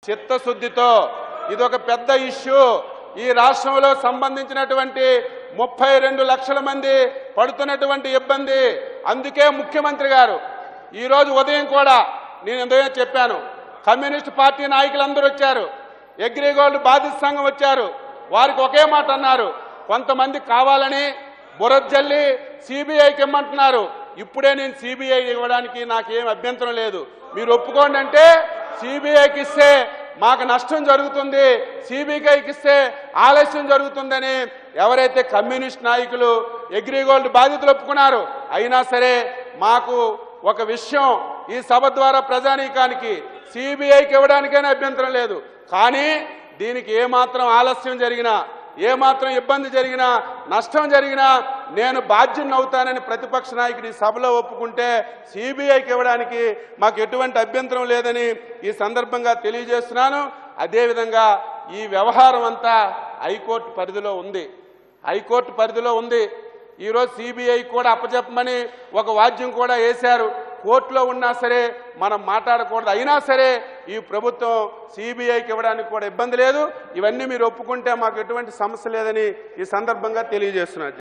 చిత్తశుద్ధితో ఇదొక పెద్ద ఇష్యూ. ఈ రాష్ట్రంలో సంబంధించినటువంటి 32 లక్షల మంది పడుతున్నటువంటి ఇబ్బంది. అందుకే ముఖ్యమంత్రి గారు ఈ రోజు ఉదయం కూడా నేను ఎందుకో చెప్పాను, కమ్యూనిస్ట్ పార్టీ నాయకులందరూ వచ్చారు, అగ్రిగోల్డ్ బాధిత సంఘం వచ్చారు. వారికి ఒకే మాట అన్నారు, కొంతమంది కావాలని బురజల్లి సిబిఐకి ఇమ్మంటున్నారు. ఇప్పుడే నేను సిబిఐ ఇవ్వడానికి నాకేం అభ్యంతరం లేదు, మీరు ఒప్పుకోండి అంటే సిబిఐకి ఇస్తే మాకు నష్టం జరుగుతుంది, సిబిఐకి ఇస్తే ఆలస్యం జరుగుతుందని ఎవరైతే కమ్యూనిస్ట్ నాయకులు అగ్రిగోల్డ్ బాధితులు ఒప్పుకున్నారు. అయినా సరే మాకు ఒక విషయం ఈ సభ ద్వారా ప్రజానీకానికి సిబిఐకి ఇవ్వడానికైనా అభ్యంతరం లేదు. కానీ దీనికి ఏమాత్రం ఆలస్యం జరిగినా, ఏమాత్రం ఇబ్బంది జరిగినా, నష్టం జరిగినా నేను బాధ్యుని అవుతానని ప్రతిపక్ష నాయకుడు ఈ సభలో ఒప్పుకుంటే సిబిఐకి ఇవ్వడానికి మాకు ఎటువంటి అభ్యంతరం లేదని ఈ సందర్భంగా తెలియజేస్తున్నాను. అదేవిధంగా ఈ వ్యవహారం అంతా హైకోర్టు పరిధిలో ఉంది, హైకోర్టు పరిధిలో ఉంది. ఈరోజు సిబిఐ కూడా అప్పచెప్పమని ఒక వాద్యం కూడా వేశారు. కోర్టులో ఉన్నా సరే మనం మాట్లాడకూడదు. అయినా సరే ఈ ప్రభుత్వం సిబిఐకి ఇవ్వడానికి కూడా ఇబ్బంది లేదు. ఇవన్నీ మీరు ఒప్పుకుంటే మాకు ఎటువంటి సమస్య లేదని ఈ సందర్భంగా తెలియజేస్తున్నారు.